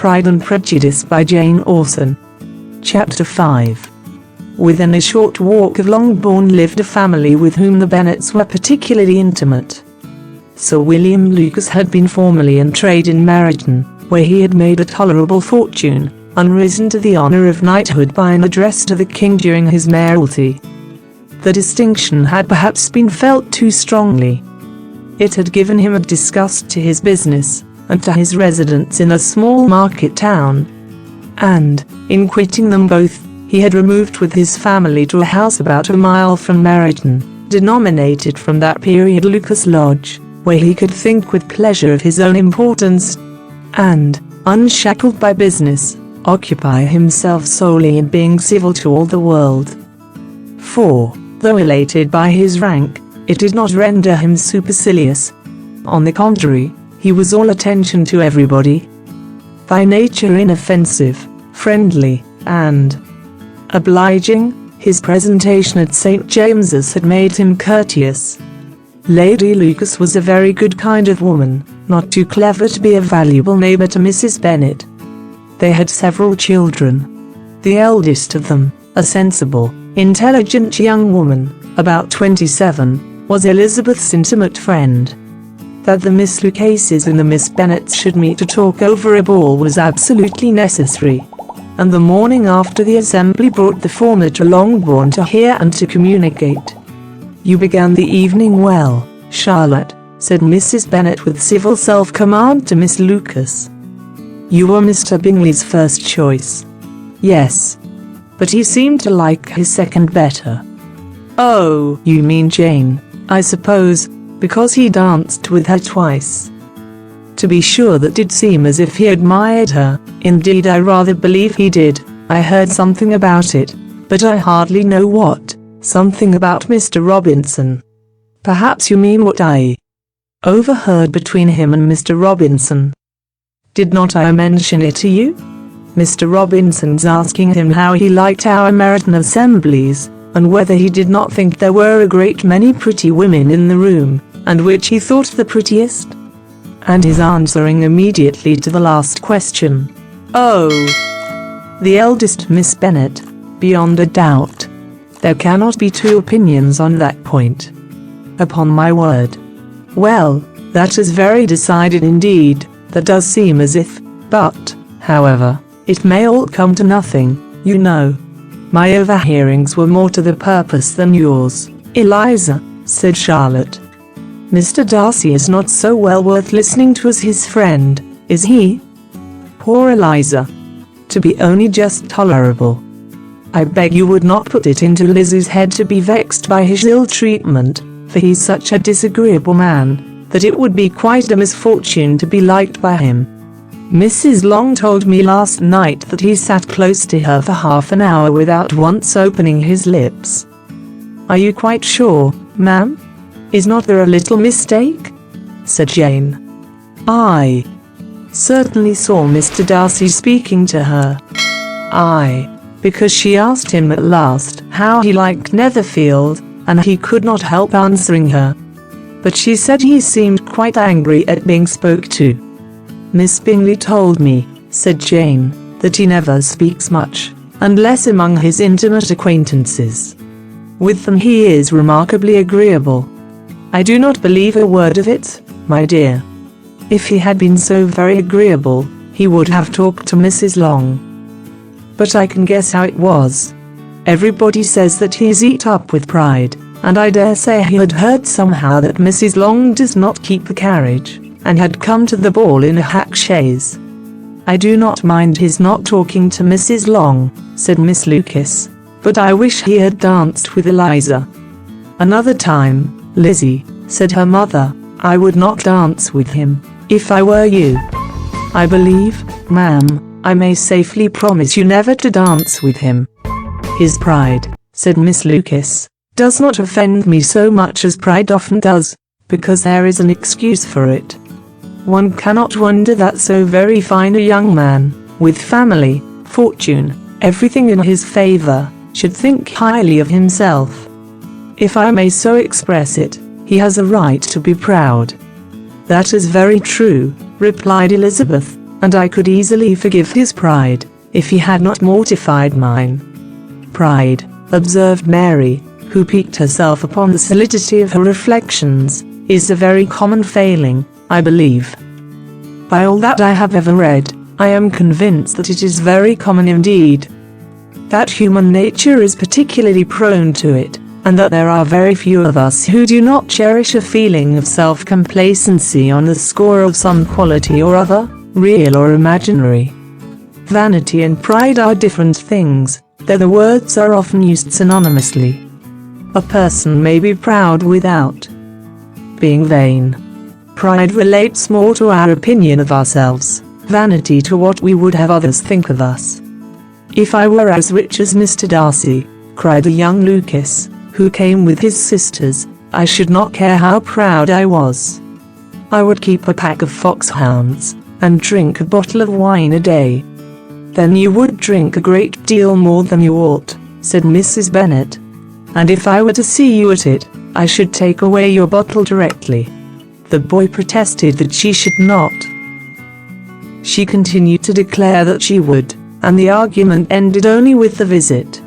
Pride and Prejudice by Jane Austen. Chapter 5. Within a short walk of Longbourn lived a family with whom the Bennets were particularly intimate. Sir William Lucas had been formerly in trade in Meryton, where he had made a tolerable fortune, and risen to the honour of knighthood by an address to the king during his mayoralty. The distinction had perhaps been felt too strongly. It had given him a disgust to his business, and to his residence in a small market town. And, in quitting them both, he had removed with his family to a house about a mile from Meryton, denominated from that period Lucas Lodge, where he could think with pleasure of his own importance, and, unshackled by business, occupy himself solely in being civil to all the world. For, though elated by his rank, it did not render him supercilious. On the contrary, he was all attention to everybody. By nature inoffensive, friendly, and obliging, his presentation at St. James's had made him courteous. Lady Lucas was a very good kind of woman, not too clever to be a valuable neighbour to Mrs. Bennet. They had several children. The eldest of them, a sensible, intelligent young woman, about 27, was Elizabeth's intimate friend. That the Miss Lucases and the Miss Bennets should meet to talk over a ball was absolutely necessary, and the morning after the assembly brought the former to Longbourn to hear and to communicate. "You began the evening well, Charlotte," said Mrs. Bennet with civil self-command to Miss Lucas. "You were Mr. Bingley's first choice." "Yes, but he seemed to like his second better." "Oh, you mean Jane, I suppose, because he danced with her twice." "To be sure, that did seem as if he admired her. Indeed, I rather believe he did. I heard something about it, but I hardly know what. Something about Mr. Robinson. Perhaps you mean what I overheard between him and Mr. Robinson. Did not I mention it to you? Mr. Robinson's asking him how he liked our Meryton assemblies, and whether he did not think there were a great many pretty women in the room, and which he thought the prettiest? And his answering immediately to the last question, 'Oh, the eldest Miss Bennet, beyond a doubt. There cannot be two opinions on that point. Upon my word. Well, that is very decided indeed. That does seem as if, but, however, it may all come to nothing, you know. My overhearings were more to the purpose than yours, Eliza," said Charlotte. "Mr. Darcy is not so well worth listening to as his friend, is he? Poor Eliza. To be only just tolerable. I beg you would not put it into Lizzie's head to be vexed by his ill treatment, for he's such a disagreeable man, that it would be quite a misfortune to be liked by him. Mrs. Long told me last night that he sat close to her for half an hour without once opening his lips." "Are you quite sure, ma'am? Is not there a little mistake?" said Jane. "I certainly saw Mr. Darcy speaking to her. Because she asked him at last how he liked Netherfield, and he could not help answering her. But she said he seemed quite angry at being spoke to. Miss Bingley told me," said Jane, "that he never speaks much, unless among his intimate acquaintances. With them he is remarkably agreeable." "I do not believe a word of it, my dear. If he had been so very agreeable, he would have talked to Mrs. Long. But I can guess how it was. Everybody says that he is eat up with pride, and I dare say he had heard somehow that Mrs. Long does not keep the carriage, and had come to the ball in a hack chaise. I do not mind his not talking to Mrs. Long," said Miss Lucas, "but I wish he had danced with Eliza." "Another time, Lizzie," said her mother, "I would not dance with him, if I were you." "I believe, ma'am, I may safely promise you never to dance with him." "His pride," said Miss Lucas, "does not offend me so much as pride often does, because there is an excuse for it. One cannot wonder that so very fine a young man, with family, fortune, everything in his favor, should think highly of himself. If I may so express it, he has a right to be proud." "That is very true," replied Elizabeth, and I could easily forgive his pride, if he had not mortified mine. Pride, observed Mary, who piqued herself upon the solidity of her reflections, is a very common failing, I believe. By all that I have ever read, I am convinced that it is very common indeed. That human nature is particularly prone to it, and that there are very few of us who do not cherish a feeling of self-complacency on the score of some quality or other, real or imaginary. Vanity and pride are different things, though the words are often used synonymously. A person may be proud without being vain. Pride relates more to our opinion of ourselves, vanity to what we would have others think of us. "If I were as rich as Mr. Darcy," cried the young Lucas, who came with his sisters, "I should not care how proud I was. I would keep a pack of foxhounds, and drink a bottle of wine a day." "Then you would drink a great deal more than you ought," said Mrs. Bennet. "And if I were to see you at it, I should take away your bottle directly." The boy protested that she should not. She continued to declare that she would, and the argument ended only with the visit.